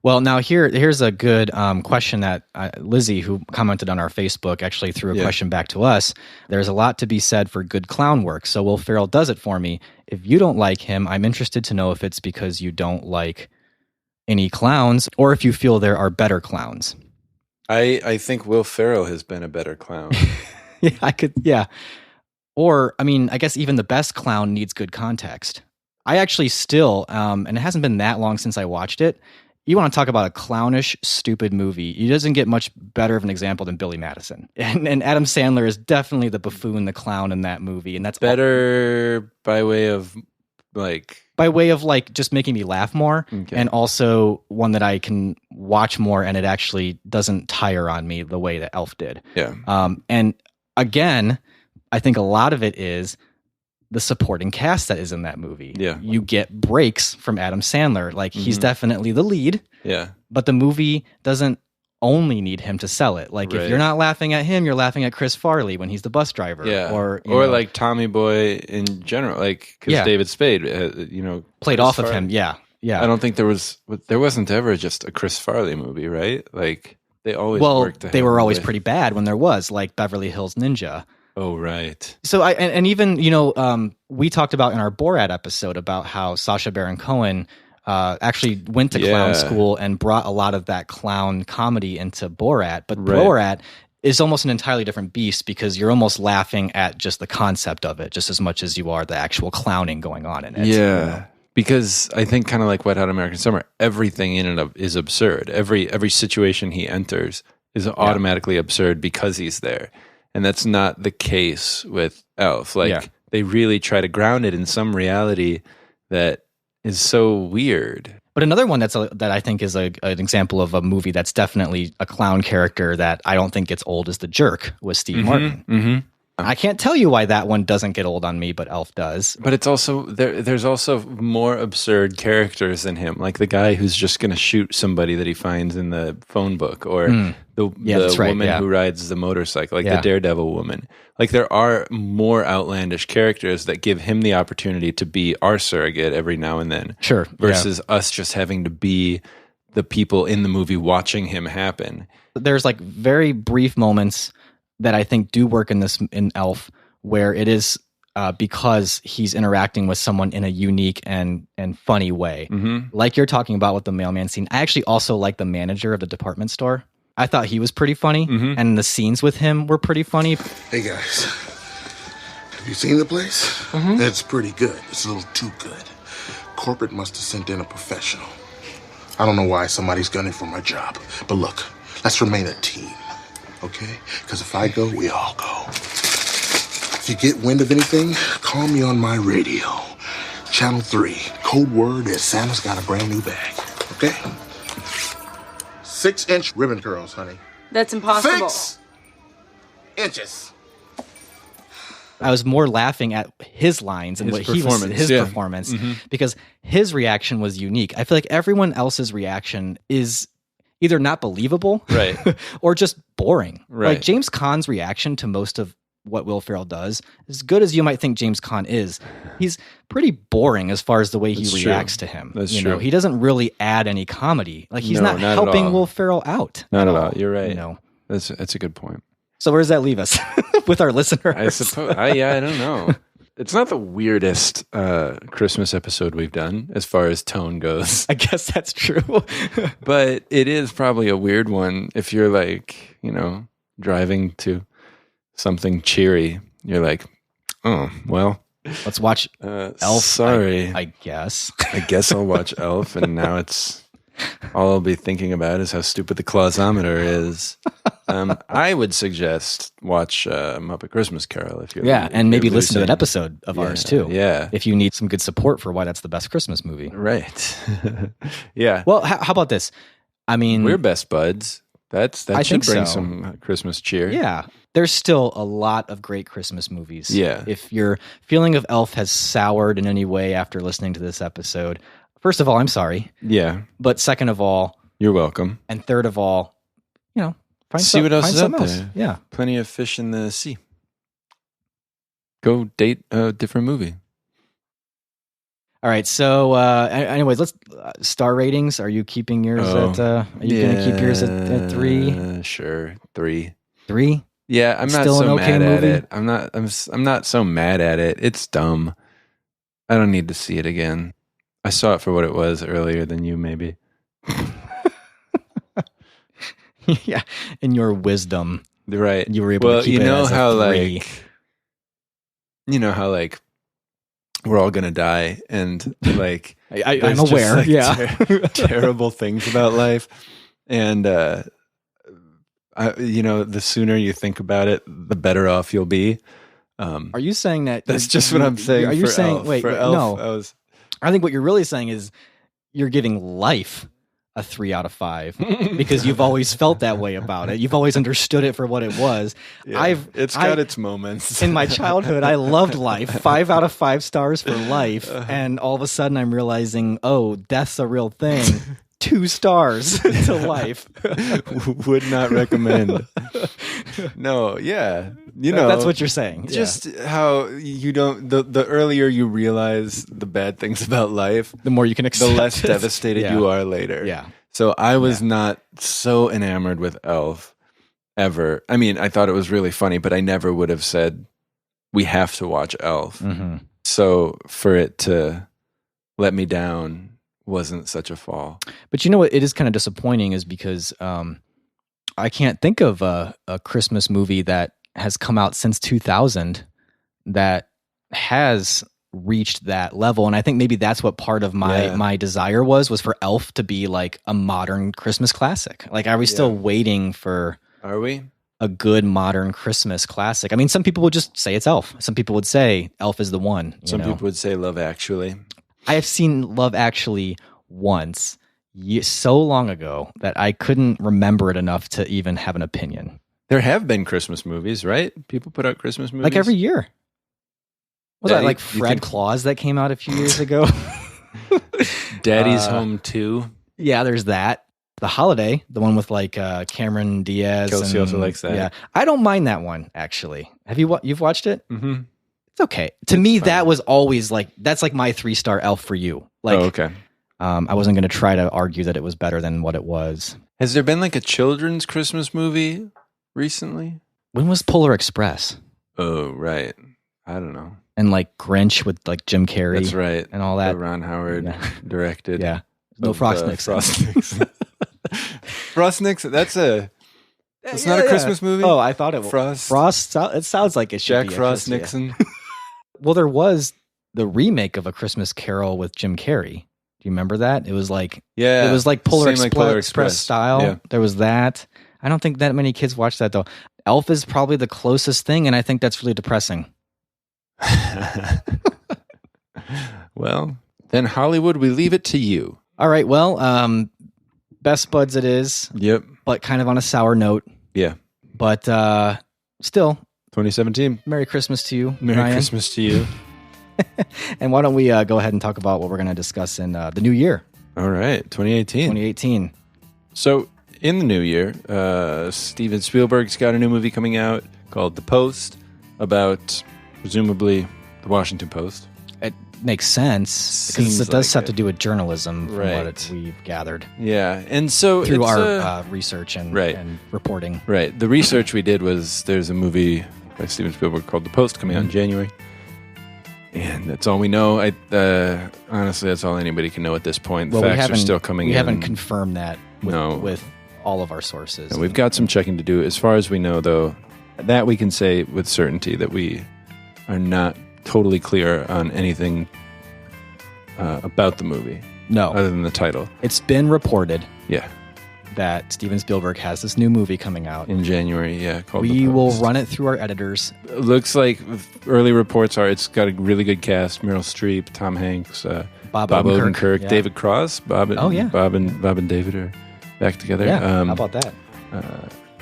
Well, now here's a good question that Lizzie, who commented on our Facebook, actually threw a question back to us. There's a lot to be said for good clown work, so Will Farrell does it for me. If you don't like him, I'm interested to know if it's because you don't like any clowns or if you feel there are better clowns. I think Will Farrell has been a better clown. Yeah. Or, I mean, I guess even the best clown needs good context. I actually still, and it hasn't been that long since I watched it, you want to talk about a clownish, stupid movie. It doesn't get much better of an example than Billy Madison. And Adam Sandler is definitely the buffoon, the clown in that movie. And that's better by way of just making me laugh more. Okay. And also one that I can watch more and it actually doesn't tire on me the way that Elf did. Yeah. And again, I think a lot of it is the supporting cast that is in that movie. Yeah. You get breaks from Adam Sandler. Like he's definitely the lead. Yeah. But the movie doesn't only need him to sell it. Like if you're not laughing at him, you're laughing at Chris Farley when he's the bus driver. Yeah. Or like Tommy Boy in general, like because David Spade, played Chris off Farley. of him. Yeah. Yeah. I don't think there wasn't ever just a Chris Farley movie, right? Like they always worked. They were always pretty bad when there was, like Beverly Hills Ninja. Oh, right. So and even, we talked about in our Borat episode about how Sacha Baron Cohen actually went to clown school and brought a lot of that clown comedy into Borat. But Borat is almost an entirely different beast because you're almost laughing at just the concept of it just as much as you are the actual clowning going on in it. Yeah. Because I think kind of like Wet Hot American Summer, everything in it is absurd. Every situation he enters is automatically absurd because he's there. And that's not the case with Elf. They really try to ground it in some reality that is so weird. But another one that I think is an example of a movie that's definitely a clown character that I don't think gets old is The Jerk with Steve Martin. Mm-hmm. I can't tell you why that one doesn't get old on me, but Elf does. But it's also there's also more absurd characters than him, like the guy who's just going to shoot somebody that he finds in the phone book, or the woman who rides the motorcycle, like the Daredevil woman. Like there are more outlandish characters that give him the opportunity to be our surrogate every now and then. Sure. Versus us just having to be the people in the movie watching him happen. There's like very brief moments that I think do work in Elf, where it is because he's interacting with someone in a unique and funny way. Mm-hmm. Like you're talking about with the mailman scene. I actually also like the manager of the department store. I thought he was pretty funny, and the scenes with him were pretty funny. Hey guys, have you seen the place? Mm-hmm. It's pretty good. It's a little too good. Corporate must have sent in a professional. I don't know why somebody's gunning for my job, but look, let's remain a team. Okay? Because if I go, we all go. If you get wind of anything, call me on my radio. Channel 3. Code word is Santa's got a brand new bag. Okay? 6-inch ribbon curls, honey. That's impossible. 6 inches. I was more laughing at his lines and his performance because his reaction was unique. I feel like everyone else's reaction is either not believable, right, or just boring. Right. Like James Caan's reaction to most of what Will Ferrell does, as good as you might think James Caan is, he's pretty boring as far as the way he reacts to him. That's you true. know, he doesn't really add any comedy. Like he's No, not not at helping all. Will Ferrell out. Not at all. You're right. You know, that's a good point. so where does that leave us with our listeners? I suppose. I don't know. It's not the weirdest Christmas episode we've done as far as tone goes. I guess that's true. But it is probably a weird one if you're like, you know, driving to something cheery. You're like, oh, well. Let's watch Elf. Sorry. I guess. I guess I'll watch Elf, and now it's all I'll be thinking about is how stupid the clausometer is. I would suggest watch Muppet Christmas Carol if you're and maybe listen to that episode of ours too. Yeah, if you need some good support for why that's the best Christmas movie, right? Yeah. Well, how about this? I mean, we're best buds. That should bring some Christmas cheer. Yeah, there's still a lot of great Christmas movies. Yeah. If your feeling of Elf has soured in any way after listening to this episode, first of all, I'm sorry. Yeah. But second of all, you're welcome. And third of all, you know, see what else is out there. Else. Yeah. Plenty of fish in the sea. Go date a different movie. All right. So, anyways, let's star ratings. Are you keeping yours at? Are you going to keep yours at 3? Sure, 3. 3. Yeah, I'm not Still so mad at movie? it. I'm not so mad at it. It's dumb. I don't need to see it again. I saw it for what it was earlier than you, maybe. Yeah, in your wisdom, right? You were able to keep it as a 3. You know how like we're all gonna die, and like I'm aware. Like, yeah, terrible things about life, and you know, the sooner you think about it, the better off you'll be. Are you saying that? That's just what I'm saying. Are you saying? Elf. Wait, Elf, no. I think what you're really saying is you're giving life a 3 out of 5 because you've always felt that way about it. You've always understood it for what it was. Yeah, it's got its moments. In my childhood, I loved life. 5 out of 5 stars for life. And all of a sudden I'm realizing, oh, death's a real thing. 2 stars to life. Would not recommend. No, yeah. You know, that's what you're saying. Just how you don't, the earlier you realize the bad things about life, the more you can accept the less devastated you are later. Yeah. So I was not so enamored with Elf ever. I mean, I thought it was really funny, but I never would have said, we have to watch Elf. Mm-hmm. So for it to let me down wasn't such a fall. But you know what? It is kind of disappointing is because I can't think of a Christmas movie that has come out since 2000 that has reached that level. And I think maybe that's what part of my desire was for Elf to be like a modern Christmas classic. Like, are we still waiting for a good modern Christmas classic? I mean, some people would just say it's Elf. Some people would say Elf is the one. Some people would say Love Actually. I have seen Love Actually once so long ago that I couldn't remember it enough to even have an opinion. There have been Christmas movies, right? People put out Christmas movies like every year. Was that like Fred Claus that came out a few years ago? Daddy's Home 2. Yeah, there's that. The Holiday, the one with like Cameron Diaz. Kelsey also likes that. Yeah, I don't mind that one actually. Have you've watched it? Mm-hmm. It's okay. To me, that was always like that's like my 3-star Elf for you. Like, okay. I wasn't going to try to argue that it was better than what it was. Has there been like a children's Christmas movie recently? When was Polar Express? Oh, right. I don't know. And like Grinch with like Jim Carrey. That's right. And all that. That Ron Howard directed. Yeah. No Frost Nixon. Frost Nixon. That's not a Christmas movie? Oh, I thought it was. Frost. It sounds like it should Jack be. Frost Nixon. Well, there was the remake of A Christmas Carol with Jim Carrey. Do you remember that? It was like it was like Polar Express style. Yeah. There was that. I don't think that many kids watch that though. Elf is probably the closest thing, and I think that's really depressing. Well, then Hollywood, we leave it to you. All right. Well, best buds it is. Yep. But kind of on a sour note. Yeah. But still. 2017. Merry Christmas to you, Merry Ryan. Christmas to you. And why don't we go ahead and talk about what we're going to discuss in the new year. All right. 2018. So in the new year, Steven Spielberg's got a new movie coming out called The Post about presumably the Washington Post. It makes sense because it does have to do with journalism from what we've gathered. Yeah. And so through our research and reporting. Right. The research we did was there's a movie by Steven Spielberg called The Post coming out in January. And that's all we know. Honestly, that's all anybody can know at this point. The facts are still coming in. We haven't confirmed that with all of our sources. And we've got some checking to do. As far as we know, though, that we can say with certainty that we are not totally clear on anything about the movie. No. Other than the title. It's been reported. Yeah. That Steven Spielberg has this new movie coming out. In January, called We will run it through our editors. It looks like early reports are it's got a really good cast. Meryl Streep, Tom Hanks, Bob Odenkirk, David Cross. Bob and David are back together. Yeah, how about that?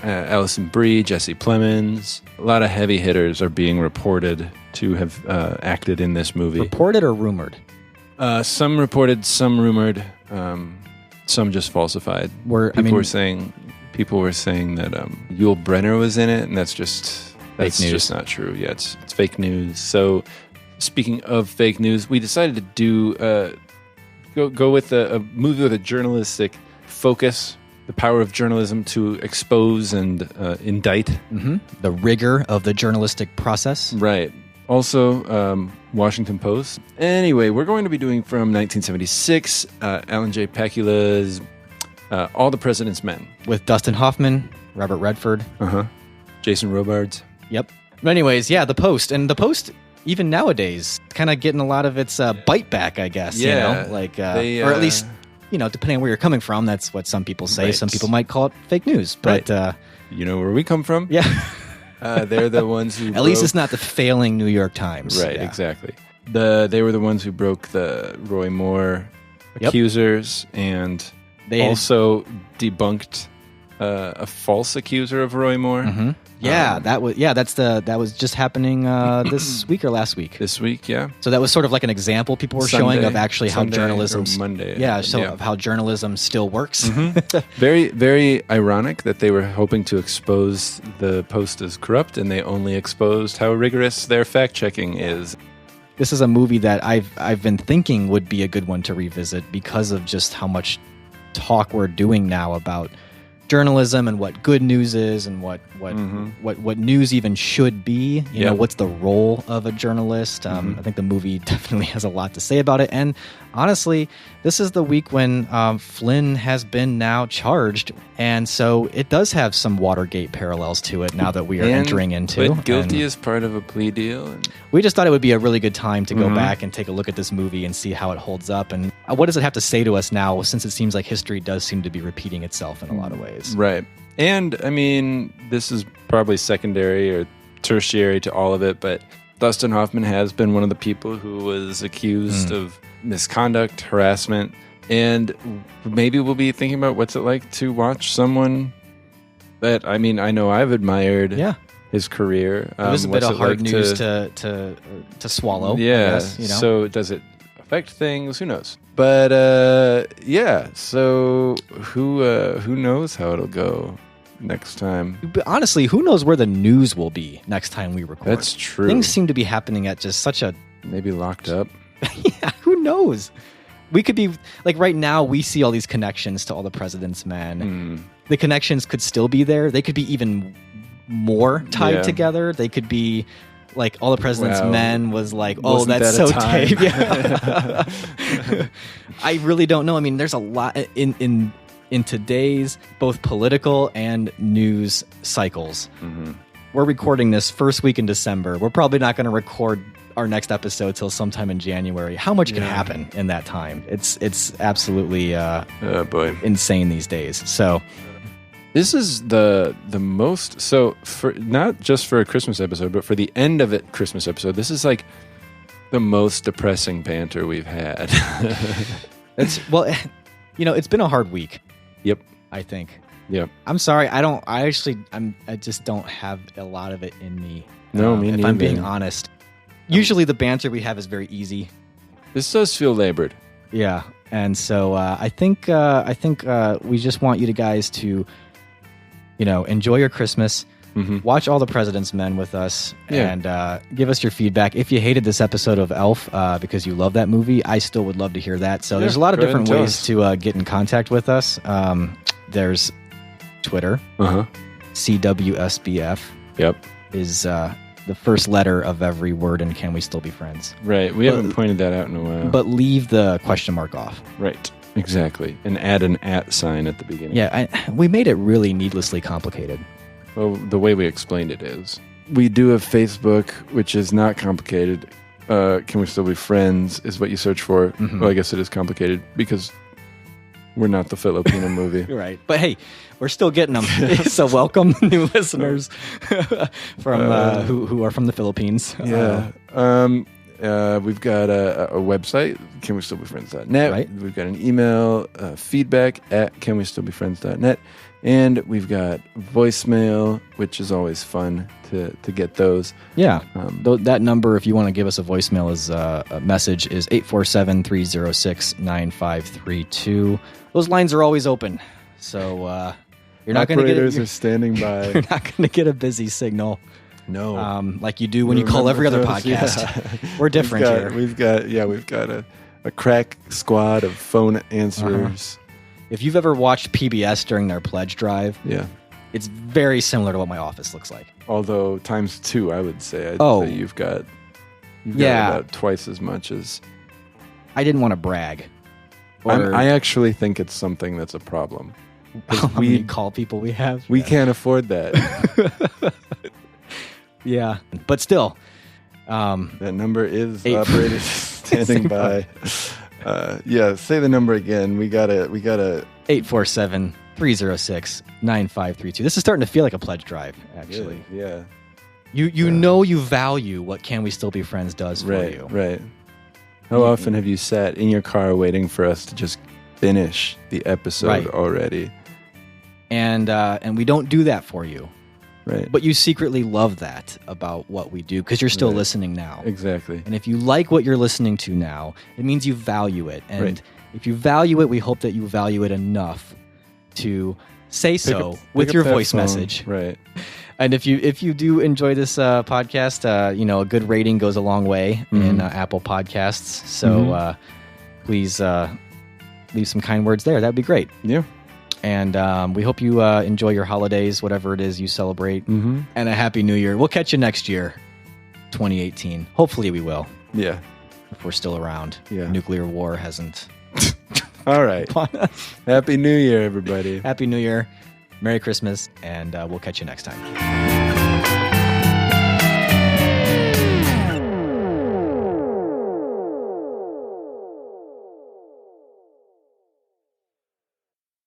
Alison Brie, Jesse Plemons. A lot of heavy hitters are being reported to have acted in this movie. Reported or rumored? Some reported, some rumored. Some just falsified. People were saying that Yul Brynner was in it, and that's just not true. Yeah, it's fake news. So, speaking of fake news, we decided to do go with a movie with a journalistic focus, the power of journalism to expose and indict. Mm-hmm. The rigor of the journalistic process. Right. Also, Washington Post. Anyway, we're going to be doing from 1976, Alan J. Pakula's All the President's Men. With Dustin Hoffman, Robert Redford. Jason Robards. Yep. But anyways, The Post. And The Post, even nowadays, kind of getting a lot of its bite back, I guess. Yeah. You know? Or at least, depending on where you're coming from, that's what some people say. Right. Some people might call it fake news. But you know where we come from? Yeah. They're the ones who At least it's not the failing New York Times. Right, exactly. They were the ones who broke the Roy Moore accusers, and they also debunked a false accuser of Roy Moore. Mm-hmm. Yeah, that was just happening this week or last week. This week, yeah. So that was sort of like an example people were showing of actually how journalism Monday. Yeah, of how journalism still works. Mm-hmm. Very, very ironic that they were hoping to expose the Post as corrupt, and they only exposed how rigorous their fact checking is. This is a movie that I've been thinking would be a good one to revisit because of just how much talk we're doing now about journalism and what good news is and what news even should be. You know, what's the role of a journalist? I think the movie definitely has a lot to say about it. And honestly, this is the week when Flynn has been now charged. And so it does have some Watergate parallels to it now that we are entering into. But guilty as part of a plea deal. We just thought it would be a really good time to go back and take a look at this movie and see how it holds up. And what does it have to say to us now, since it seems like history does seem to be repeating itself in a lot of ways. Right. And, I mean, this is probably secondary or tertiary to all of it, but Dustin Hoffman has been one of the people who was accused of misconduct, harassment, and maybe we'll be thinking about what's it like to watch someone that, I mean, I know I've admired his career. It was a bit of hard news to swallow. Yeah. I guess, So does it affect things? Who knows? But so who knows how it'll go next time? But honestly, who knows where the news will be next time we record? That's true. Things seem to be happening at just such a maybe locked up. Yeah, who knows? We could be like right now. We see all these connections to All the President's Men. The connections could still be there. They could be even more tied together. They could be. Like All the President's Men was like, Wasn't that's that so tape. Yeah. I really don't know. I mean, there's a lot in today's both political and news cycles. We're recording this first week in December. We're probably not going to record our next episode till sometime in January. How much can happen in that time? It's absolutely insane these days. So This is the most, so for not just for a Christmas episode, but for the end of it Christmas episode, this is like the most depressing banter we've had. It's been a hard week. Yep. I think. Yep. I'm sorry. I just don't have a lot of it in me. No, me if neither. I'm being honest. Usually the banter we have is very easy. This does feel labored. Yeah. And so I think we just want you guys to, enjoy your Christmas, watch All the President's Men with us, and give us your feedback. If you hated this episode of Elf because you love that movie, I still would love to hear that. So there's a lot of different ways to get in contact with us. There's Twitter, CWSBF. Yep. Is the first letter of every word in Can We Still Be Friends? Right. We haven't pointed that out in a while. But leave the question mark off. Right. Exactly. And add an @ sign at the beginning. Yeah, we made it really needlessly complicated. Well, the way we explained it is. We do have Facebook, which is not complicated. Can We Still Be Friends is what you search for. Well, I guess it is complicated because we're not the Filipino movie. Right. But hey, we're still getting them. So welcome new listeners from who are from the Philippines. Yeah. We've got a website, canwestillbefriends.net. Right. We've got an email, feedback at canwestillbefriends.net. And we've got voicemail, which is always fun to get those. Yeah. That number, if you want to give us a voicemail, is a message is 847-306-9532. Those lines are always open. So you're not going to get Operators are standing by. You're not going to get a busy signal. No. Like you do when you call every other podcast. Yeah. We're different here. We've got a crack squad of phone answerers. If you've ever watched PBS during their pledge drive, it's very similar to what my office looks like. Although times 2, I would say. I'd say you've got about twice as much as. I didn't want to brag. I actually think it's something that's a problem. How many call people we have? We can't afford that. Yeah, but still, that number is operators standing by. Say the number again. We got a 847-306-9532. This is starting to feel like a pledge drive, actually. Yeah. You value what Can We Still Be Friends does for you. Right. How often have you sat in your car waiting for us to just finish the episode already? And we don't do that for you. Right. But you secretly love that about what we do because you're still listening now. Exactly. And if you like what you're listening to now, it means you value it. And if you value it, we hope that you value it enough to say so with your voice message. Right. And if you do enjoy this podcast, a good rating goes a long way in Apple Podcasts. So please leave some kind words there. That'd be great. Yeah. And we hope you enjoy your holidays, whatever it is you celebrate. And a Happy New Year. We'll catch you next year, 2018. Hopefully we will. Yeah. If we're still around. Yeah. Nuclear war hasn't. All right. Happy New Year, everybody. Happy New Year. Merry Christmas. And we'll catch you next time.